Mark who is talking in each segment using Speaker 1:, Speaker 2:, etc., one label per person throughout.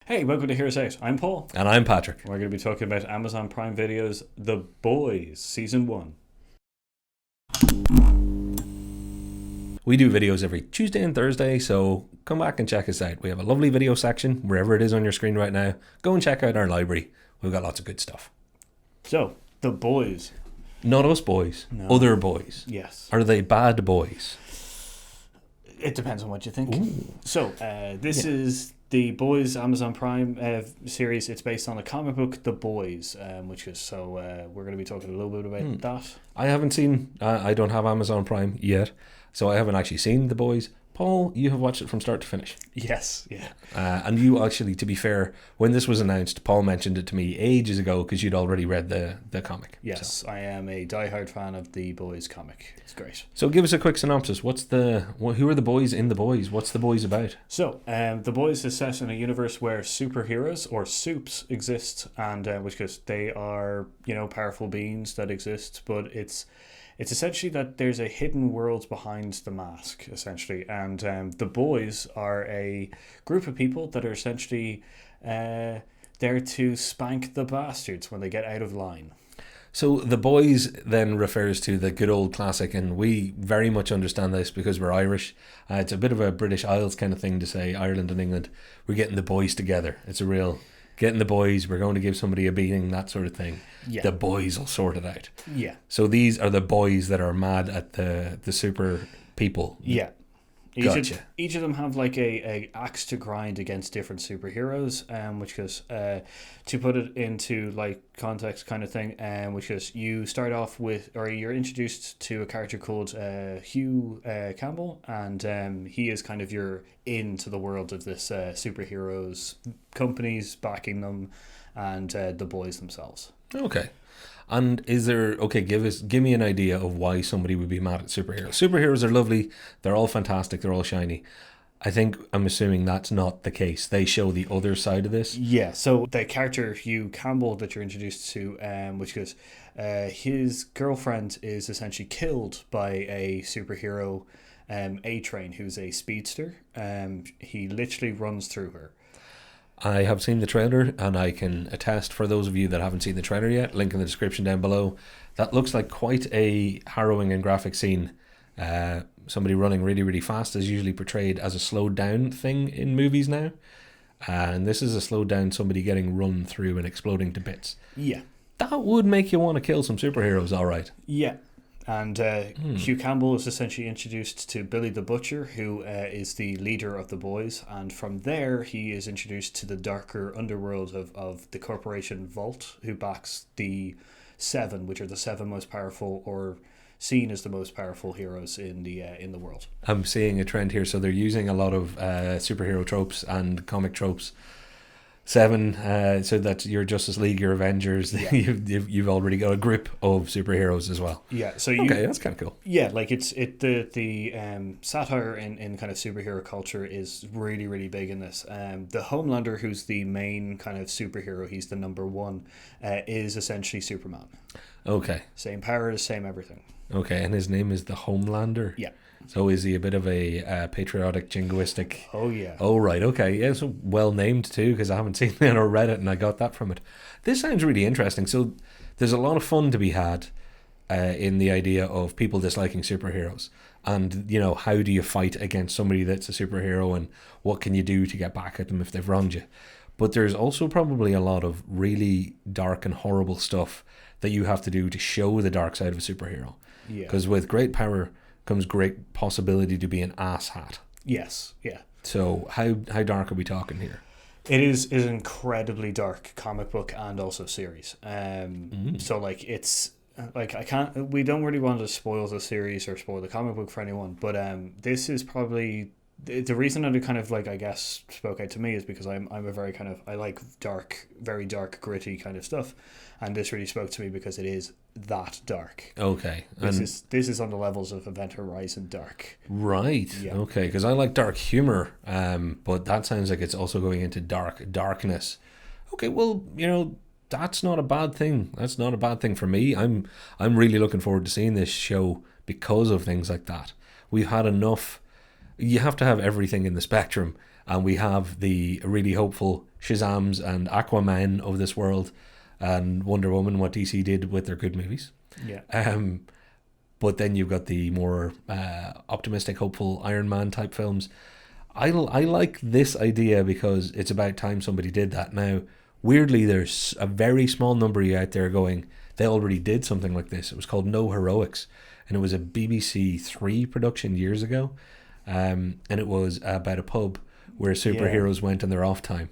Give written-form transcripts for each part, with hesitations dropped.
Speaker 1: Hey, welcome to Here's Out. I'm Paul.
Speaker 2: And I'm Patrick.
Speaker 1: We're going to be talking about Amazon Prime Video's The Boys Season 1.
Speaker 2: We do videos every Tuesday and Thursday, so come back and check us out. We have a lovely video section, wherever it is on your screen right now. Go and check out our library. We've got lots of good stuff.
Speaker 1: So, The Boys.
Speaker 2: Not us boys, other boys.
Speaker 1: Yes.
Speaker 2: Are they bad boys?
Speaker 1: It depends on what you think.
Speaker 2: Ooh.
Speaker 1: So, this is The Boys Amazon Prime series. It's based on a comic book, The Boys, which is, we're going to be talking a little bit about that.
Speaker 2: I haven't seen, I don't have Amazon Prime yet, so I haven't actually seen The Boys. Paul, you have watched it from start to finish.
Speaker 1: Yes, yeah.
Speaker 2: And you actually, to be fair, when this was announced, Paul mentioned it to me ages ago because you'd already read the comic.
Speaker 1: Yes,
Speaker 2: So.
Speaker 1: I am a diehard fan of The Boys comic. It's great.
Speaker 2: So give us a quick synopsis. Who are the boys in The Boys? What's The Boys about?
Speaker 1: So, The Boys is set in a universe where superheroes or supes exist, and which because they are powerful beings that exist, but it's essentially that there's a hidden world behind the mask, essentially, and the boys are a group of people that are essentially there to spank the bastards when they get out of line.
Speaker 2: So The Boys then refers to the good old classic, and we very much understand this because we're Irish. It's a bit of a British Isles kind of thing to say, Ireland and England. We're getting the boys together. It's a real getting the boys, we're going to give somebody a beating, that sort of thing.
Speaker 1: Yeah.
Speaker 2: The boys will sort it out.
Speaker 1: Yeah.
Speaker 2: So these are the boys that are mad at the super people.
Speaker 1: Yeah.
Speaker 2: Gotcha.
Speaker 1: Each of them have like a axe to grind against different superheroes, which is to put it into like context kind of thing, which is you start off with, or you're introduced to a character called Hugh Campbell, and he is kind of your into the world of this superheroes, companies backing them, and the boys themselves.
Speaker 2: Okay. And is there, give me an idea of why somebody would be mad at superheroes. Superheroes are lovely, they're all fantastic, they're all shiny. I'm assuming that's not the case. They show the other side of this.
Speaker 1: Yeah, so the character Hugh Campbell that you're introduced to, which goes, his girlfriend is essentially killed by a superhero, A-Train, who's a speedster. He literally runs through her.
Speaker 2: I have seen the trailer, and I can attest, for those of you that haven't seen the trailer yet, link in the description down below. That looks like quite a harrowing and graphic scene. Somebody running really, really fast is usually portrayed as a slowed down thing in movies now. And this is a slowed down somebody getting run through and exploding to bits.
Speaker 1: Yeah.
Speaker 2: That would make you want to kill some superheroes, all right.
Speaker 1: Yeah. And Hugh Campbell is essentially introduced to Billy the Butcher, who is the leader of the boys. And from there, he is introduced to the darker underworld of the corporation Vault, who backs the Seven, which are the seven most powerful, or seen as the most powerful heroes in the world. I'm
Speaker 2: seeing a trend here. So they're using a lot of superhero tropes and comic tropes. Seven, so that your Justice League, your Avengers, yeah. you've already got a grip of superheroes as well.
Speaker 1: Yeah, so
Speaker 2: that's kind of cool.
Speaker 1: Yeah, like the satire in kind of superhero culture is really, really big in this. The Homelander, who's the main kind of superhero, he's the number one, is essentially Superman.
Speaker 2: Okay.
Speaker 1: Same powers, same everything.
Speaker 2: Okay, and his name is the Homelander?
Speaker 1: Yeah.
Speaker 2: So is he a bit of a patriotic, jingoistic?
Speaker 1: Oh, yeah.
Speaker 2: Oh, right, okay. Yeah, so well named too, because I haven't seen it or read it, and I got that from it. This sounds really interesting. So there's a lot of fun to be had in the idea of people disliking superheroes. And, how do you fight against somebody that's a superhero, and what can you do to get back at them if they've wronged you? But there's also probably a lot of really dark and horrible stuff that you have to do to show the dark side of a superhero.
Speaker 1: Yeah.
Speaker 2: Because with great power comes great possibility to be an asshat.
Speaker 1: Yes, yeah.
Speaker 2: So how dark are we talking here?
Speaker 1: It is incredibly dark comic book and also series. So like it's like we don't really want to spoil the series or spoil the comic book for anyone, but this is probably the reason that it kind of like I guess spoke out to me is because I'm a very kind of I like dark, very dark, gritty kind of stuff, and this really spoke to me because it is that dark.
Speaker 2: Okay,
Speaker 1: this is on the levels of Event Horizon dark.
Speaker 2: Right. Yeah. Okay, because I like dark humor, but that sounds like it's also going into darkness. Okay, well, that's not a bad thing. That's not a bad thing for me. I'm really looking forward to seeing this show because of things like that. We've had enough. You have to have everything in the spectrum, and we have the really hopeful Shazams and Aquaman of this world, and Wonder Woman, what DC did with their good movies.
Speaker 1: Yeah.
Speaker 2: But then you've got the more optimistic, hopeful Iron Man type films. I like this idea because it's about time somebody did that. Now, weirdly, there's a very small number of you out there going, they already did something like this. It was called No Heroics, and it was a BBC Three production years ago. And it was about a pub where superheroes went in their off time.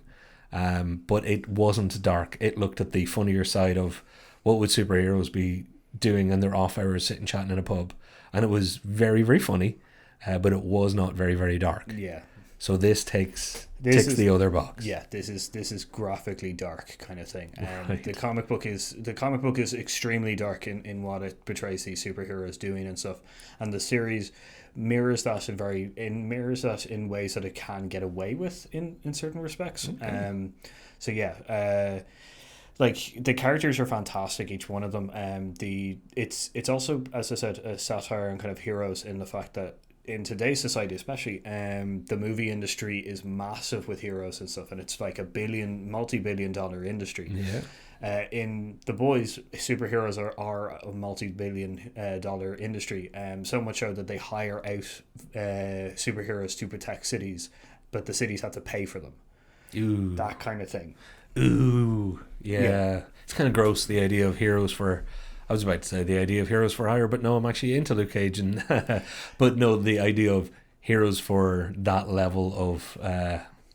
Speaker 2: But it wasn't dark. It looked at the funnier side of what would superheroes be doing in their off hours, sitting chatting in a pub. And it was very, very funny, but it was not very, very dark.
Speaker 1: Yeah.
Speaker 2: So this ticks the other box.
Speaker 1: Yeah, this is graphically dark kind of thing.
Speaker 2: Right.
Speaker 1: The comic book is extremely dark in what it portrays these superheroes doing and stuff, and the series mirrors that in ways that it can get away with in certain respects.
Speaker 2: Okay.
Speaker 1: So yeah, like the characters are fantastic, each one of them. It's also, as I said, a satire on kind of heroes in the fact that in today's society especially, the movie industry is massive with heroes and stuff, and it's like a multi-billion-dollar industry.
Speaker 2: Yeah.
Speaker 1: In The Boys, superheroes are a multi-billion dollar industry, so much so that they hire out superheroes to protect cities, but the cities have to pay for them.
Speaker 2: Ooh.
Speaker 1: That kind of thing.
Speaker 2: Ooh. Yeah. It's kind of gross, the idea of heroes for... I was about to say the idea of heroes for hire, but no, I'm actually into Luke Cage. But no, the idea of heroes for that level of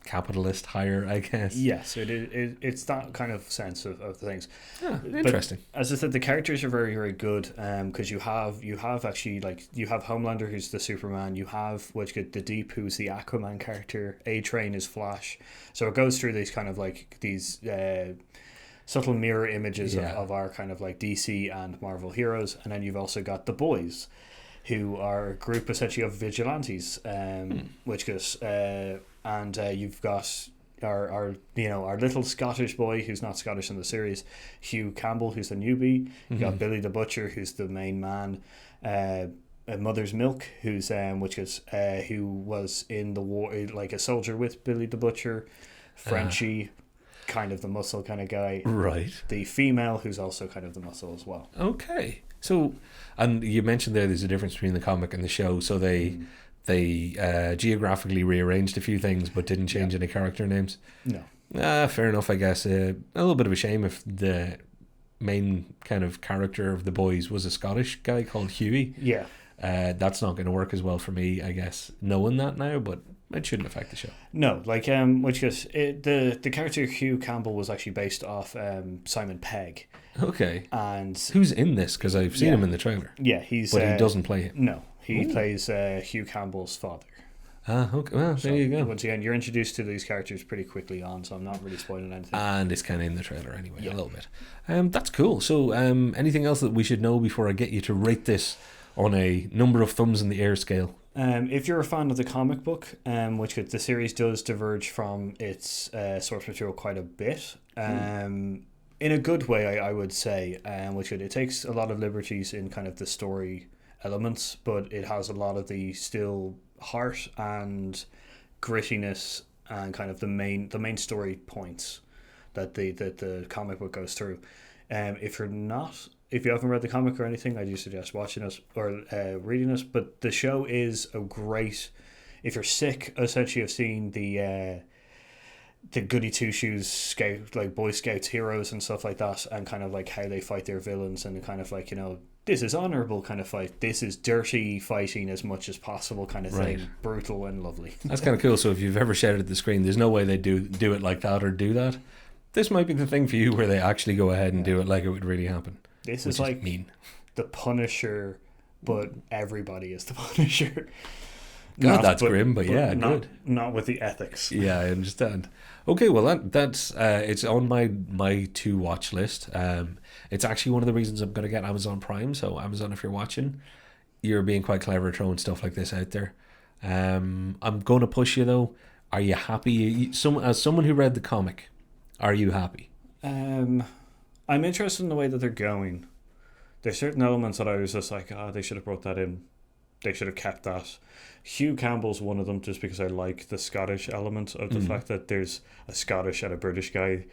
Speaker 2: capitalist hire, I guess.
Speaker 1: Yes, it's that kind of sense of things.
Speaker 2: Yeah, interesting.
Speaker 1: But, as I said, the characters are very, very good because you have actually, like, you have Homelander, who's the Superman, you have the Deep, who's the Aquaman character, A-Train is Flash. So it goes through these kind of like these subtle mirror images of our kind of like DC and Marvel heroes, and then you've also got the Boys, who are a group essentially of vigilantes, which goes and you've got our little Scottish boy who's not Scottish in the series, Hugh Campbell, who's the newbie. You got Billy the Butcher, who's the main man. Mother's Milk, who's who was in the war, like a soldier with Billy the Butcher. Frenchie, kind of the muscle kind of guy.
Speaker 2: Right.
Speaker 1: The female, who's also kind of the muscle as well.
Speaker 2: Okay. So, and you mentioned there's a difference between the comic and the show. So they geographically rearranged a few things, but didn't change any character names.
Speaker 1: No.
Speaker 2: Fair enough, I guess. A little bit of a shame if the main kind of character of The Boys was a Scottish guy called Huey.
Speaker 1: Yeah.
Speaker 2: That's not going to work as well for me, I guess, knowing that now, but it shouldn't affect the show.
Speaker 1: No, like the character Hugh Campbell was actually based off Simon Pegg.
Speaker 2: Okay.
Speaker 1: And
Speaker 2: who's in this? Because I've seen him in the trailer.
Speaker 1: Yeah, he
Speaker 2: doesn't play him.
Speaker 1: No, he plays Hugh Campbell's father.
Speaker 2: Okay. Well, there you go.
Speaker 1: Once again, you're introduced to these characters pretty quickly on, so I'm not really spoiling anything.
Speaker 2: And it's kind of in the trailer anyway, a little bit. That's cool. So, anything else that we should know before I get you to rate this on a number of thumbs in the air scale?
Speaker 1: If you're a fan of the comic book, which the series does diverge from its source material quite a bit, in a good way, I would say, it takes a lot of liberties in kind of the story elements, but it has a lot of the still heart and grittiness and kind of the main story points that the comic book goes through. If you haven't read the comic or anything, I do suggest watching it or reading it. But the show is a great, if you're sick essentially of seeing the goody two shoes scout, like Boy Scouts heroes and stuff like that, and kind of like how they fight their villains, and kind of like, this is honourable kind of fight, this is dirty fighting as much as possible kind of thing, brutal and lovely.
Speaker 2: That's kind of cool. So if you've ever shouted at the screen, there's no way they do it like that or do that. This might be the thing for you where they actually go ahead and do it like it would really happen.
Speaker 1: This is like
Speaker 2: mean.
Speaker 1: The Punisher, but everybody is the Punisher.
Speaker 2: God, that's grim, but yeah, good.
Speaker 1: Not with the ethics.
Speaker 2: Yeah, I understand. Okay, well that's it's on my to watch list. It's actually one of the reasons I'm going to get Amazon Prime. So Amazon, if you're watching, you're being quite clever throwing stuff like this out there. I'm going to push you though. Are you happy? As someone who read the comic, are you happy?
Speaker 1: I'm interested in the way that they're going. There's certain elements that I was just like, they should have brought that in they should have kept that. Hugh Campbell's one of them, just because I like the Scottish element of the fact that there's a Scottish and a British guy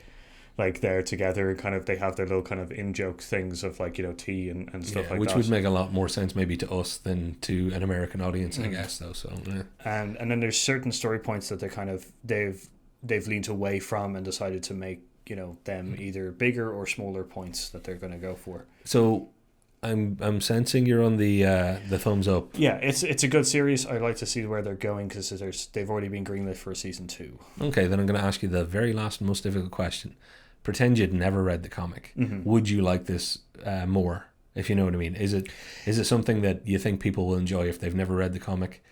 Speaker 1: like there together, and kind of they have their little kind of in joke things of like, you know, tea and stuff like
Speaker 2: which
Speaker 1: that.
Speaker 2: would make a lot more sense maybe to us than to an American audience, I guess. Though, so yeah.
Speaker 1: And then there's certain story points that they kind of they've leaned away from and decided to make, you know, them either bigger or smaller points that they're going to go for.
Speaker 2: So I'm sensing you're on the thumbs up.
Speaker 1: Yeah, it's a good series. I'd like to see where they're going, because they've already been greenlit for season 2.
Speaker 2: Okay, then I'm going to ask you the very last and most difficult question. Pretend you'd never read the comic. Would you like this more? If you know what I mean, is it something that you think people will enjoy if they've never read the comic?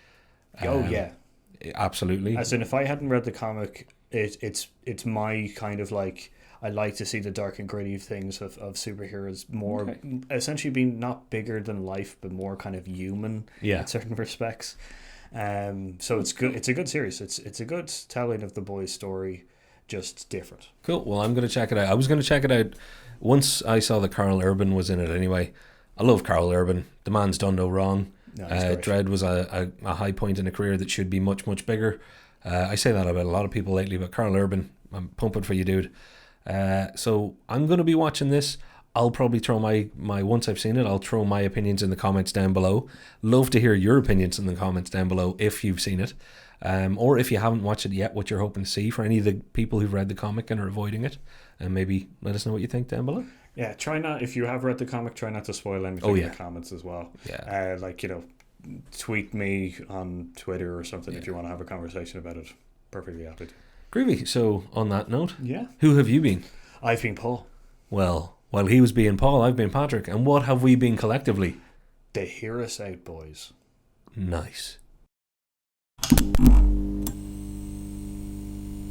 Speaker 1: Yeah,
Speaker 2: absolutely.
Speaker 1: As in, if I hadn't read the comic, it's my kind of like, I like to see the dark and gritty things of superheroes more, essentially being not bigger than life, but more kind of human in certain respects. So it's good. It's a good series. It's a good telling of the boy's story, just different.
Speaker 2: Cool. Well, I'm going to check it out. I was going to check it out once I saw that Carl Urban was in it anyway. I love Carl Urban. The man's done no wrong.
Speaker 1: No,
Speaker 2: Dredd was a high point in a career that should be much, much bigger. I say that about a lot of people lately, but Carl Urban, I'm pumping for you, dude. So I'm going to be watching this. I'll probably throw my once I've seen it, I'll throw my opinions in the comments down below. Love to hear your opinions in the comments down below if you've seen it. Or if you haven't watched it yet, what you're hoping to see for any of the people who've read the comic and are avoiding it. And maybe let us know what you think down below.
Speaker 1: Yeah, if you have read the comic, try not to spoil anything in the comments as well.
Speaker 2: Yeah.
Speaker 1: Like, you know, tweet me on Twitter or something if you want to have a conversation about it. Perfectly happy to.
Speaker 2: Groovy. So on that note,
Speaker 1: yeah,
Speaker 2: who have you been?
Speaker 1: I've been Paul.
Speaker 2: Well, while he was being Paul, I've been Patrick. And what have we been collectively?
Speaker 1: The Hear Us Out Boys.
Speaker 2: Nice.